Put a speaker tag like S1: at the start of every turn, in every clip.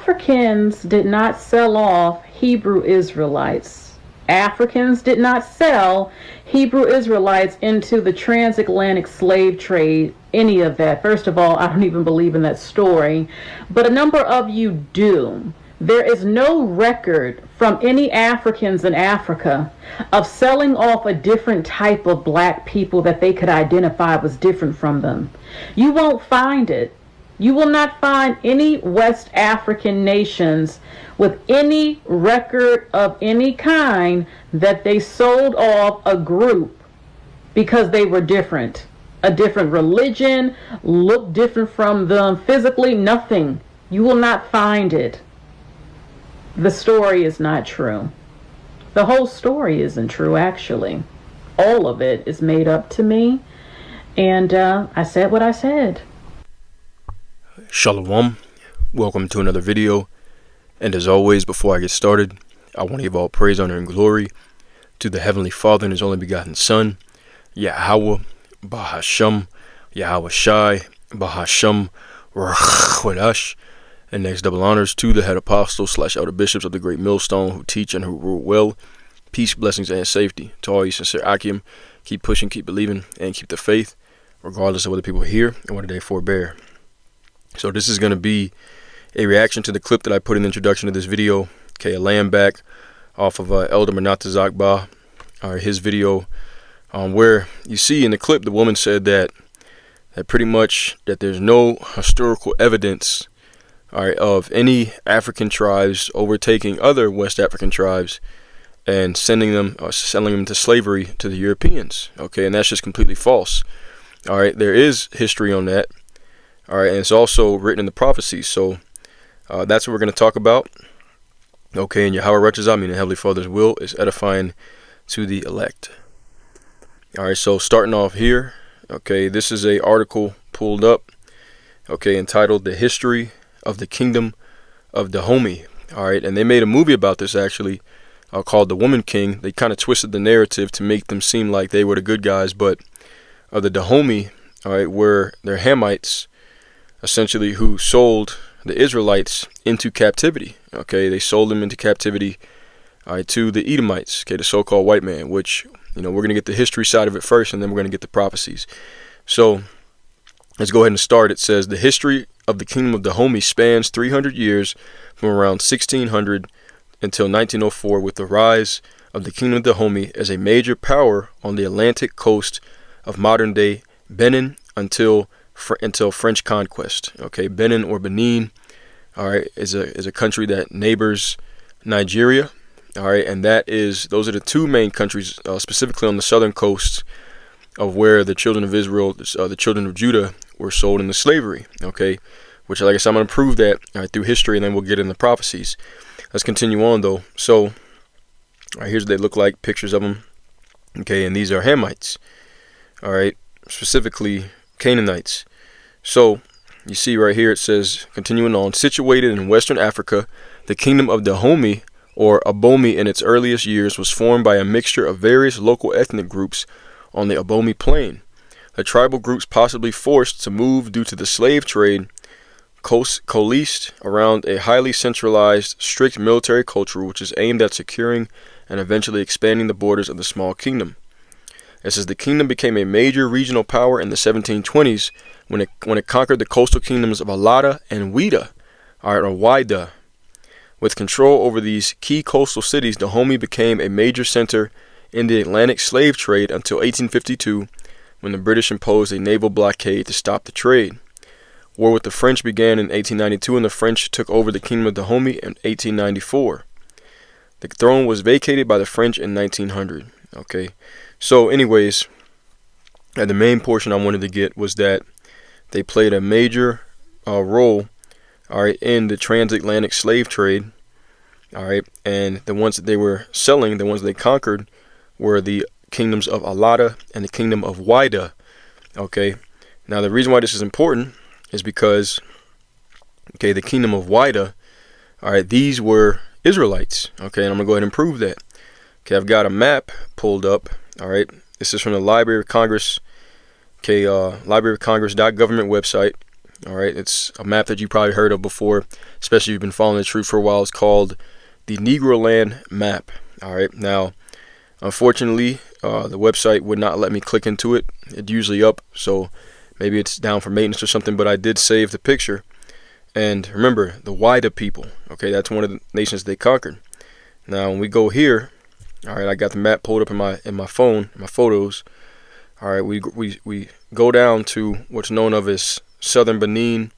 S1: Africans did not sell off Hebrew Israelites. Africans did not sell Hebrew Israelites into the transatlantic slave trade, any of that. First of all, I don't even believe in that story, but a number of you do. There is no record from any Africans in Africa of selling off a different type of black people that they could identify was different from them. You won't find it. You will not find any West African nations with any record of any kind that they sold off a group because they were different. A different religion, looked different from them physically, nothing. You will not find it. The story is not true. The whole story isn't true, actually. All of it is made up to me. And I said what I said.
S2: Shalom. Welcome to another video. And as always, before I get started, I want to give all praise, honor, and glory to the Heavenly Father and His only begotten Son, Yahweh, Bahasham, Yahweh Shai, Bahasham, Rachash. And next, double honors to the head apostles / elder bishops of the great millstone who teach and who rule well. Peace, blessings, and safety to all you sincere Akim. Keep pushing, keep believing, and keep the faith, regardless of whether people hear and whether they forbear. So this is going to be a reaction to the clip that I put in the introduction to this video. Okay, a laying back off of Elder Manatazak Ba, his video, where you see in the clip the woman said that pretty much that there's no historical evidence, of any African tribes overtaking other West African tribes and sending them or selling them to slavery to the Europeans. Okay, and that's just completely false. All right, there is history on that. All right, and it's also written in the prophecies. So that's what we're going to talk about. Okay, and Yahweh Rechazah, meaning the Heavenly Father's will, is edifying to the elect. All right, so starting off here. Okay, this is a article pulled up. Okay, entitled "The History of the Kingdom of Dahomey." All right, and they made a movie about this actually, called The Woman King. They kind of twisted the narrative to make them seem like they were the good guys, but the Dahomey, all right, were their Hamites, essentially, who sold the Israelites into captivity. Okay, they sold them into captivity, to the Edomites, okay, the so-called white man, which, we're going to get the history side of it first, and then we're going to get the prophecies. So let's go ahead and start. It says, the history of the kingdom of Dahomey spans 300 years from around 1600 until 1904, with the rise of the kingdom of Dahomey as a major power on the Atlantic coast of modern-day Benin until French conquest. Okay, Benin or Benin, all right, is a country that neighbors Nigeria. All right, and those are the two main countries, specifically on the southern coast, of where the children of Israel, the children of Judah, were sold into slavery. Okay, which, like I said, I'm going to prove that through history, and then we'll get into the prophecies. Let's continue on, though. So, all right, here's what they look like, pictures of them. Okay, and these are Hamites. All right, specifically Canaanites. So, you see right here, it says, continuing on, situated in Western Africa, the kingdom of Dahomey, or Abomi in its earliest years, was formed by a mixture of various local ethnic groups on the Abomi plain. The tribal groups, possibly forced to move due to the slave trade, coalesced around a highly centralized, strict military culture which is aimed at securing and eventually expanding the borders of the small kingdom. It says the kingdom became a major regional power in the 1720s when it conquered the coastal kingdoms of Alada and Ouida, or Wida. With control over these key coastal cities, Dahomey became a major center in the Atlantic slave trade until 1852, when the British imposed a naval blockade to stop the trade. War with the French began in 1892, and the French took over the kingdom of Dahomey in 1894. The throne was vacated by the French in 1900. Okay, so anyways, the main portion I wanted to get was that they played a major role, all right, in the transatlantic slave trade, all right, and the ones that they were selling, the ones they conquered, were the kingdoms of Alada and the kingdom of Wida. Okay, now the reason why this is important is because, okay, the kingdom of Wida, all right, these were Israelites. Okay, and I'm gonna go ahead and prove that. Okay, I've got a map pulled up. All right, this is from the Library of Congress. Okay, Library of Congress.government website. All right, it's a map that you probably heard of before, especially if you've been following the truth for a while. It's called the Negro Land map. All right, now, unfortunately, the website would not let me click into it. It's usually up, so maybe it's down for maintenance or something, but I did save the picture. And remember, the Wida people, okay, that's one of the nations they conquered. Now, when we go here, all right, I got the map pulled up in my phone, my photos. All right, we go down to what's known of as southern Benin,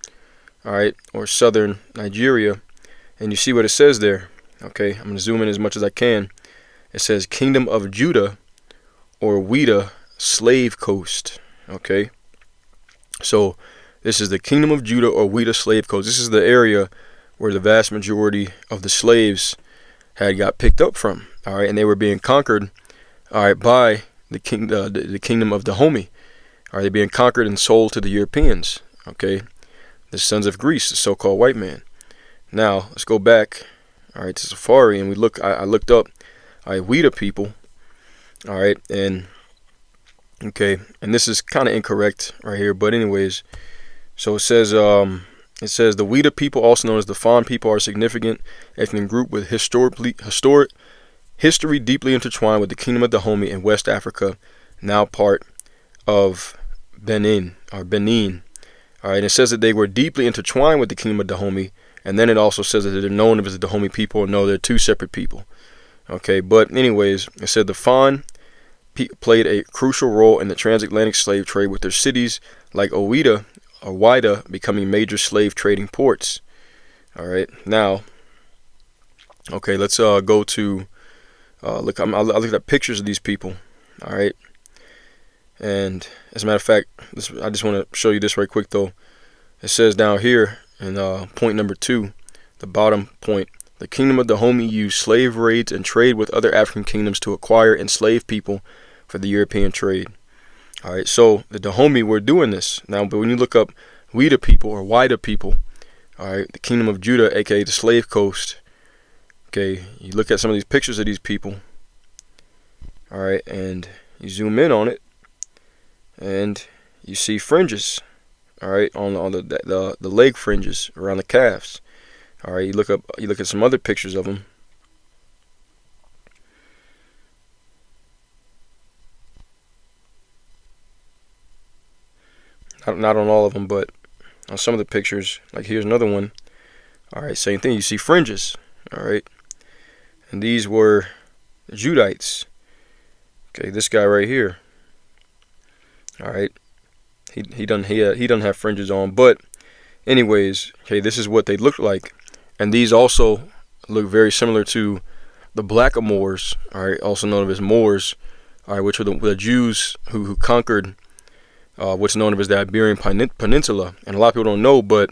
S2: all right, or southern Nigeria, and you see what it says there. Okay, I'm gonna zoom in as much as I can. It says Kingdom of Judah, or Wida Slave Coast. Okay, so this is the Kingdom of Judah, or Wida Slave Coast. This is the area where the vast majority of the slaves had got picked up from. All right, and they were being conquered, all right, by the kingdom of Dahomey. Are they being conquered and sold to the Europeans? Okay, the sons of Greece, the so-called white man. Now let's go back, all right, to Safari, and we look. I looked up, all right, Wida people, all right, and okay, and this is kind of incorrect right here, but anyways, so it says the Wida people, also known as the Fon people, are a significant ethnic group with history deeply intertwined with the Kingdom of Dahomey in West Africa, now part of Benin. All right, and it says that they were deeply intertwined with the Kingdom of Dahomey, and then it also says that they're known as the Dahomey people. No, they're two separate people. Okay, but anyways, it said the Fon played a crucial role in the transatlantic slave trade, with their cities like Owida or Wida becoming major slave trading ports. All right, now, okay, let's go to look. I looked at pictures of these people. All right, and as a matter of fact, I just want to show you this right quick though. It says down here in point number 2, the bottom point, the Kingdom of Dahomey used slave raids and trade with other African kingdoms to acquire enslaved people for the European trade. All right, so the Dahomey were doing this now, but when you look up Wida people or Wida people, all right, the Kingdom of Judah, aka the Slave Coast. Okay, you look at some of these pictures of these people, all right, and you zoom in on it, and you see fringes, all right, on the leg fringes around the calves. All right, you look at some other pictures of them. Not on all of them, but on some of the pictures. Like here's another one. All right, same thing. You see fringes. All right. And these were the Judites. Okay, this guy right here. All right, he doesn't have fringes on, but anyways, okay, this is what they look like, and these also look very similar to the Blackamoors, all right, also known as Moors, all right, which were the Jews who conquered what's known as the Iberian Peninsula, and a lot of people don't know, but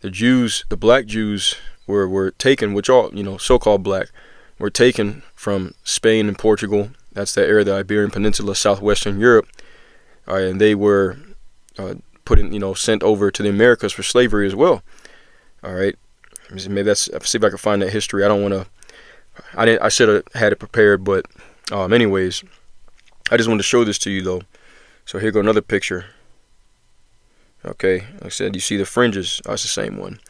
S2: the Jews, the black Jews, were taken, which all so-called black, were taken from Spain and Portugal. That's that area, the Iberian Peninsula, southwestern Europe. All right, and they were sent over to the Americas for slavery as well. All right, maybe let's see if I can find that history. I should have had it prepared, but anyways, I just wanted to show this to you though. So here go another picture. Okay, like I said, you see the fringes. Oh, it's the same one.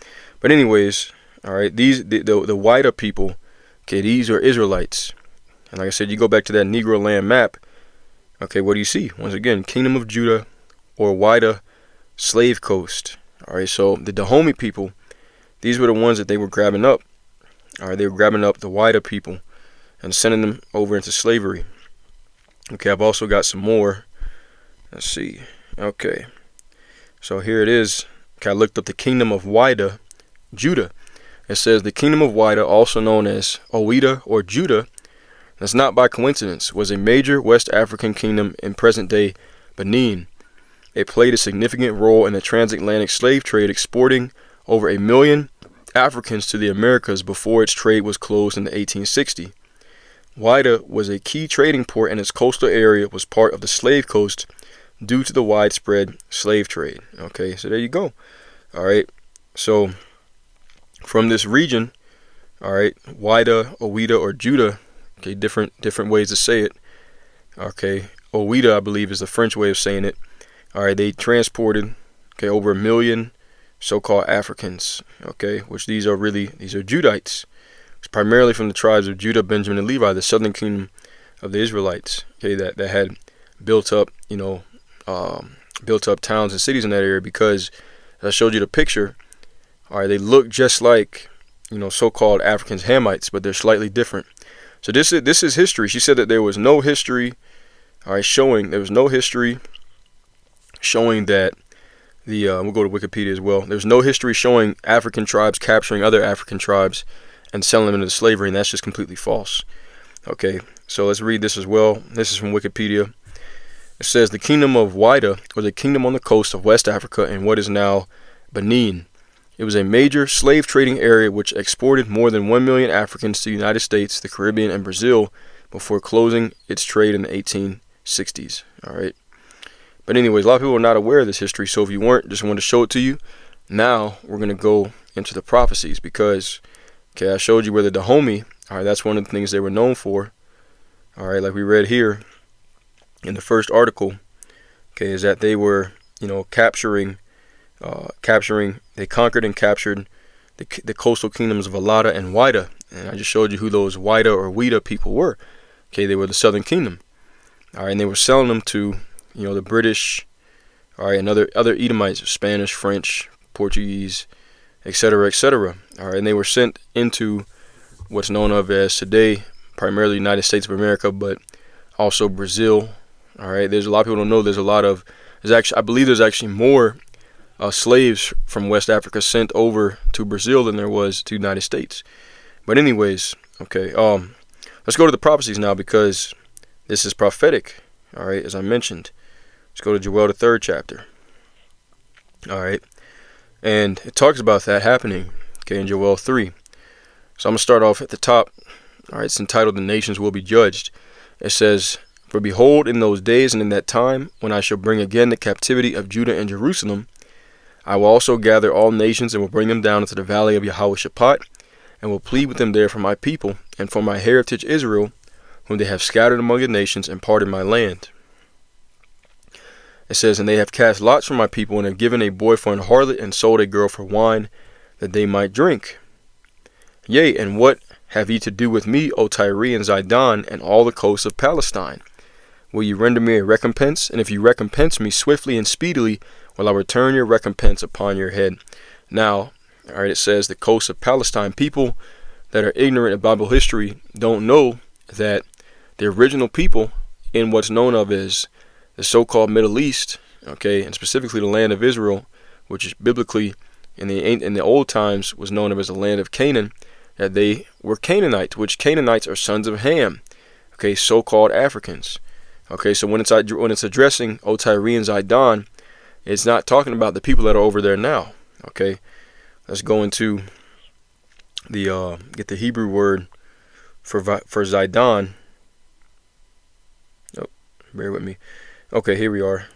S2: But anyways, all right, the Wida people. Okay, these are Israelites. And like I said, you go back to that Negro Land map. Okay, what do you see? Once again, Kingdom of Judah or Wida Slave Coast. All right, so the Dahomey people, these were the ones that they were grabbing up. All right, they were grabbing up the Wida people and sending them over into slavery. Okay, I've also got some more. Let's see. Okay, so here it is. Okay, I looked up the Kingdom of Wida, Judah. It says the Kingdom of Wida, also known as Owida or Judah, that's not by coincidence, was a major West African kingdom in present-day Benin. It played a significant role in the transatlantic slave trade, exporting over 1 million Africans to the Americas before its trade was closed in 1860. Wida was a key trading port, and its coastal area was part of the Slave Coast due to the widespread slave trade. Okay, so there you go. All right, so from this region, all right, Wida, Owida, or Judah. Okay, different ways to say it. Okay, Owida, I believe, is the French way of saying it. All right, they transported over 1 million so-called Africans, okay, which these are Judites. It's primarily from the tribes of Judah, Benjamin, and Levi, the southern kingdom of the Israelites, okay, that had built up, built up towns and cities in that area, because as I showed you the picture, all right, they look just like, so-called Africans, Hamites, but they're slightly different. So this is history. She said that there was no history, all right, there was no history showing that we'll go to Wikipedia as well. There's no history showing African tribes capturing other African tribes and selling them into slavery, and that's just completely false. Okay, so let's read this as well. This is from Wikipedia. It says the kingdom of Wida was a kingdom on the coast of West Africa in what is now Benin. It was a major slave trading area which exported more than 1 million Africans to the United States, the Caribbean, and Brazil before closing its trade in the 1860s. All right. But anyways, a lot of people are not aware of this history, so if you weren't, just wanted to show it to you. Now we're going to go into the prophecies because, okay, I showed you where the Dahomey, all right, that's one of the things they were known for. All right, like we read here in the first article, okay, is that they were, capturing, they conquered and captured the coastal kingdoms of Alada and Wida. And I just showed you who those Wida or Wida people were. Okay, they were the southern kingdom. All right, and they were selling them to, the British, all right, and other Edomites, Spanish, French, Portuguese, etc., etc. All right, and they were sent into what's known of as today, primarily United States of America, but also Brazil. All right, there's a lot of people don't know. I believe there's actually more slaves from West Africa sent over to Brazil than there was to the United States. But anyways, okay, let's go to the prophecies now because this is prophetic. All right, as I mentioned. Let's go to Joel, the 3rd chapter. All right. And it talks about that happening, okay, in Joel 3. So I'm going to start off at the top. All right, it's entitled, The Nations Will Be Judged. It says, For behold, in those days and in that time, when I shall bring again the captivity of Judah and Jerusalem, I will also gather all nations and will bring them down into the valley of Jehoshaphat, and will plead with them there for my people and for my heritage Israel, whom they have scattered among the nations and parted my land. It says, And they have cast lots for my people, and have given a boy for an harlot, and sold a girl for wine, that they might drink. Yea, and what have ye to do with me, O Tyre and Zidon, and all the coasts of Palestine? Will ye render me a recompense? And if ye recompense me swiftly and speedily, will I return your recompense upon your head. Now, all right, it says the coasts of Palestine. People that are ignorant of Bible history don't know that the original people in what's known of as the so-called Middle East, okay, and specifically the land of Israel, which is biblically in the old times was known of as the land of Canaan, that they were Canaanites, which Canaanites are sons of Ham, okay, so-called Africans. Okay, so when it's addressing O Tyre and Zidon, it's not talking about the people that are over there now. Okay, let's go into the get the Hebrew word for Zidon. Oh, bear with me. Okay, here we are.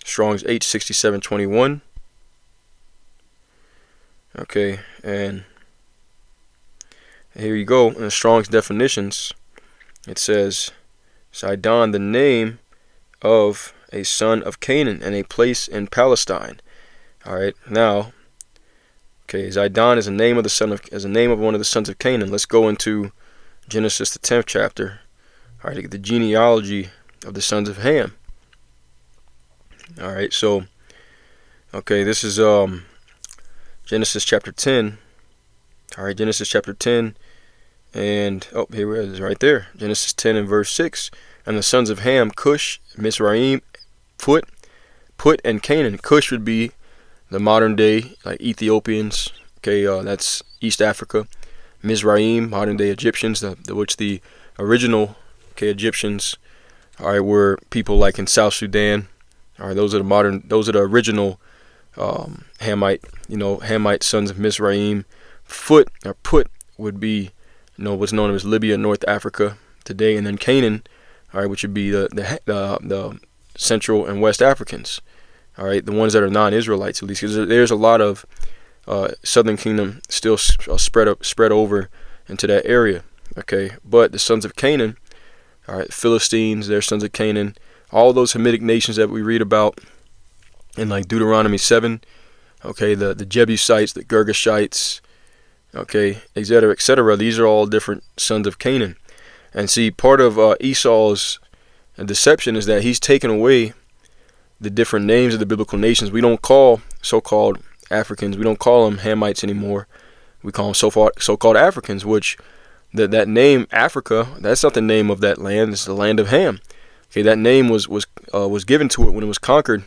S2: Strong's H6721. Okay, and here you go. In the Strong's definitions, it says Zidon, the name of a son of Canaan and a place in Palestine. All right, now, okay, Zidon is a name of one of the sons of Canaan. Let's go into Genesis, the 10th chapter. All right, to get the genealogy of the sons of Ham. All right, so, okay, this is Genesis chapter 10. All right, Genesis chapter 10, and here it is right there. Genesis 10 and verse 6. And the sons of Ham, Cush, Mizraim, Put, and Canaan. Cush would be the modern day like Ethiopians. Okay, that's East Africa. Mizraim, modern day Egyptians, which the original Egyptians, all right, were people like in South Sudan. All right, those are the original Hamite, Hamite sons of Mizraim. Put would be, what's known as Libya, North Africa today, and then Canaan, all right, which would be the Central and West Africans, all right, the ones that are non-Israelites at least, because there's a lot of Southern Kingdom still spread over into that area, okay. But the sons of Canaan, all right, Philistines, they're sons of Canaan. All those Hamitic nations that we read about in like Deuteronomy 7, okay, the Jebusites, the Girgashites, okay, etc., etc. These are all different sons of Canaan. And see, part of Esau's deception is that he's taken away the different names of the biblical nations. We don't call so-called Africans, we don't call them Hamites anymore. We call them so-called Africans, which that name Africa, that's not the name of that land. It's the land of Ham. Okay, that name was given to it when it was conquered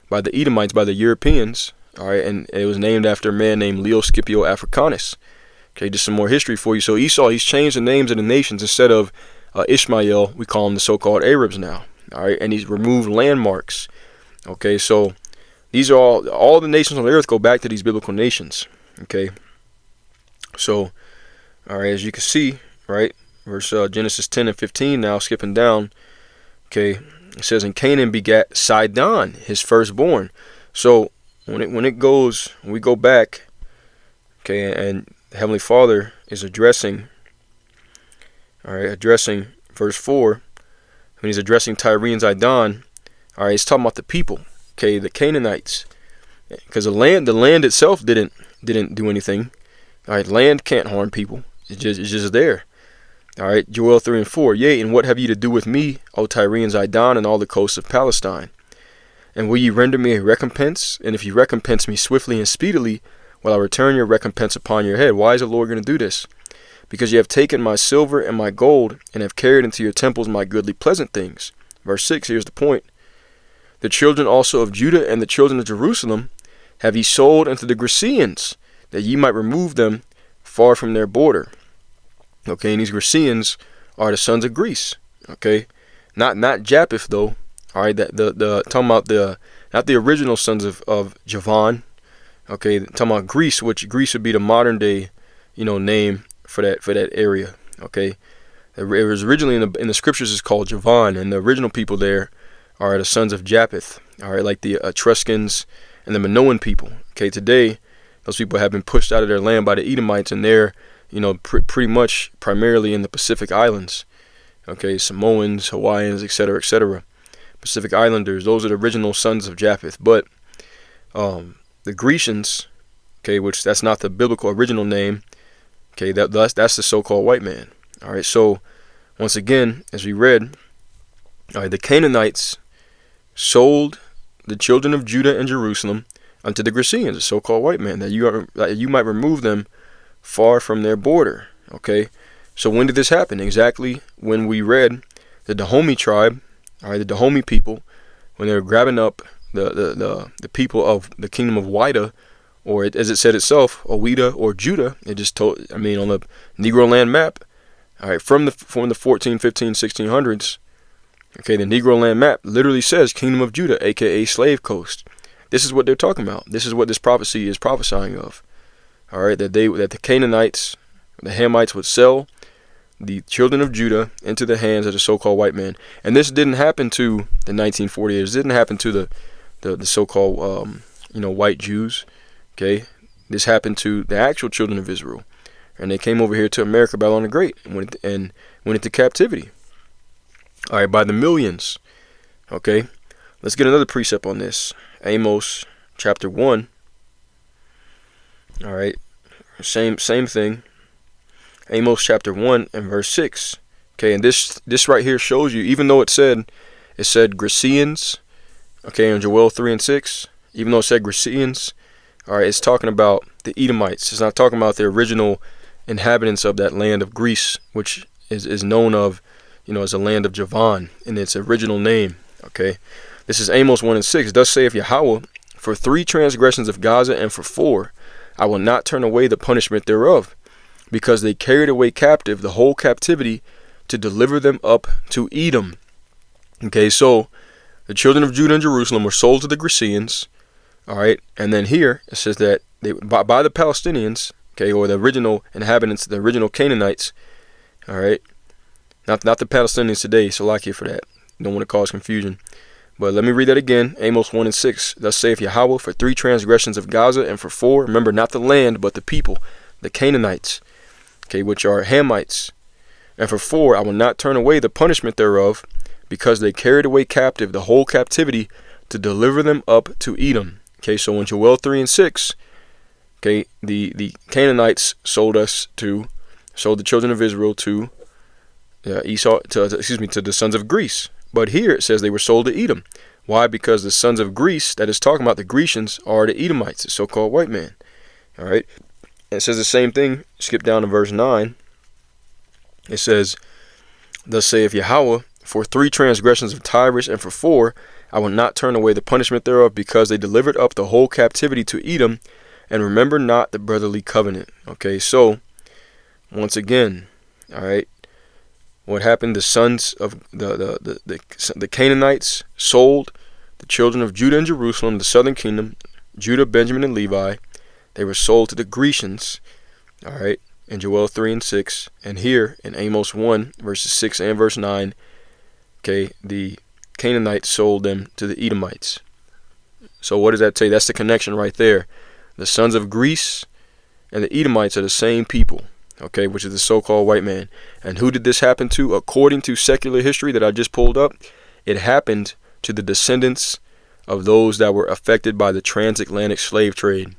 S2: by the Edomites, by the Europeans. All right, and it was named after a man named Leo Scipio Africanus. Okay, just some more history for you. So Esau, he's changed the names of the nations. Instead of Ishmael, we call them the so-called Arabs now. All right, and he's removed landmarks. Okay, so these are all the nations on the earth go back to these biblical nations. Okay, so all right, as you can see, right, verse Genesis 10 and 15. Now skipping down. Okay, it says, and Canaan begat Sidon, his firstborn. So when we go back, okay, and Heavenly Father is addressing verse 4, when he's addressing Tyre and Zidon, all right, he's talking about the people, okay, the Canaanites, because the land itself didn't do anything. All right, land can't harm people. It's just there. All right, Joel 3 and 4. Yea, and what have ye to do with me, O Tyre and Zidon, and all the coasts of Palestine? And will ye render me a recompense? And if ye recompense me swiftly and speedily, will I return your recompense upon your head. Why is the Lord going to do this? Because ye have taken my silver and my gold, and have carried into your temples my goodly pleasant things. Verse 6, here's the point. The children also of Judah and the children of Jerusalem have ye sold unto the Grecians, that ye might remove them far from their border. Okay, and these Grecians are the sons of Greece. Okay, not Japheth though. All right, the talking about not the original sons of Javan. Okay, talking about Greece, which Greece would be the modern day, name for that area. Okay, it was originally in the scriptures is called Javan, and the original people there are the sons of Japheth. All right, like the Etruscans and the Minoan people. Okay, today those people have been pushed out of their land by the Edomites, and they're pretty much primarily in the Pacific Islands. Okay, Samoans, Hawaiians, etc., etc. Pacific Islanders, those are the original sons of Japheth. But the Grecians, okay, which that's not the biblical original name, okay, that's the so-called white man. All right, so once again, as we read, all right, the Canaanites sold the children of Judah and Jerusalem unto the Grecians, the so-called white man, that you might remove them far from their border. Okay, so when did this happen? Exactly when we read the Dahomey tribe, all right, the Dahomey people, when they were grabbing up the people of the kingdom of Wida, or as it said itself, Owida or Judah. It just on the Negro land map, all right, from the 14, 15, 1600s. Okay, the Negro land map literally says Kingdom of Judah, aka Slave Coast. This is what they're talking about. This is what this prophecy is prophesying of. All right, that the Canaanites, the Hamites, would sell the children of Judah into the hands of the so-called white man. And this didn't happen to the 1940s. It didn't happen to the so-called white Jews. Okay, this happened to the actual children of Israel, and they came over here to America, Babylon the Great, and went into captivity. All right, by the millions. Okay, let's get another precept on this. Amos chapter 1. All right, same thing. Amos chapter 1 and verse 6. Okay, and this right here shows you, even though it said Grecians, okay, in Joel 3 and 6, even though it said Grecians, all right, it's talking about the Edomites. It's not talking about the original inhabitants of that land of Greece, which is known of, as a land of Javan in its original name. Okay, this is Amos 1 and 6. Thus saith Yahweh, for 3 transgressions of Gaza, and for 4, I will not turn away the punishment thereof, because they carried away captive the whole captivity to deliver them up to Edom. Okay, so the children of Judah and Jerusalem were sold to the Grecians. All right, and then here it says that they by the Palestinians, okay, or the original inhabitants, the original Canaanites. All right, not the Palestinians today. So like you for that. Don't want to cause confusion. But let me read that again. Amos 1 and 6. Thus saith Yahweh, for 3 transgressions of Gaza, and for 4, remember, not the land, but the people, the Canaanites, okay, which are Hamites. And for 4, I will not turn away the punishment thereof, because they carried away captive the whole captivity to deliver them up to Edom. Okay, so in Joel 3 and 6, okay, the Canaanites sold the children of Israel to to the sons of Greece. But here it says they were sold to Edom. Why? Because the sons of Greece that is talking about, the Grecians, are the Edomites, the so-called white man. All right. And it says the same thing. Skip down to verse 9. It says, "Thus saith Yahweh, for 3 transgressions of Tyrus, and for 4, I will not turn away the punishment thereof, because they delivered up the whole captivity to Edom, and remember not the brotherly covenant." Okay, so once again, all right, what happened? The sons of the Canaanites sold the children of Judah and Jerusalem, the southern kingdom, Judah, Benjamin, and Levi. They were sold to the Grecians, all right, in Joel 3 and 6. And here in Amos 1, verses 6 and verse 9, okay, the Canaanites sold them to the Edomites. So what does that say? That's the connection right there. The sons of Greece and the Edomites are the same people, okay, which is the so-called white man. And who did this happen to? According to secular history that I just pulled up, it happened to the descendants of those that were affected by the transatlantic slave trade.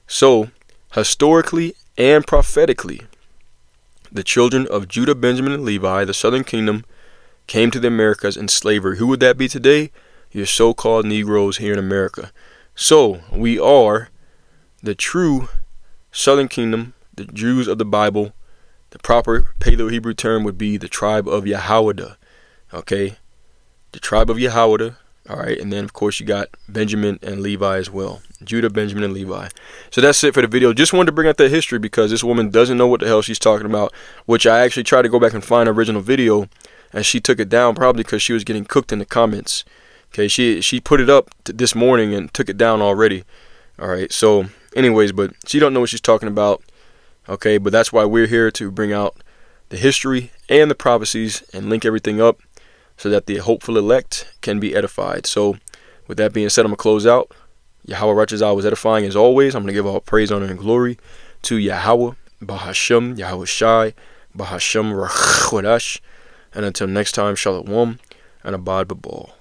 S2: So, historically and prophetically, the children of Judah, Benjamin, and Levi, the southern kingdom, came to the Americas in slavery. Who would that be today? Your so-called Negroes here in America. So, we are the true southern kingdom, the Jews of the Bible. The proper Paleo-Hebrew term would be the tribe of Yahawada. Okay? The tribe of Yahawada. Alright, and then of course you got Benjamin and Levi as well. Judah, Benjamin, and Levi. So that's it for the video. Just wanted to bring out that history because this woman doesn't know what the hell she's talking about, which I actually tried to go back and find an original video, and she took it down probably because she was getting cooked in the comments. Okay, she put it up this morning and took it down already. Alright, so anyways, but she don't know what she's talking about. Okay, but that's why we're here, to bring out the history and the prophecies and link everything up so that the hopeful elect can be edified. So with that being said, I'm going to close out. Yahweh Rachazah was edifying as always. I'm going to give all praise, honor, and glory to Yahweh, Bahashem, Yahweh Shai, Bahashem Rachwadash. And until next time, Shalom and Abad Babal.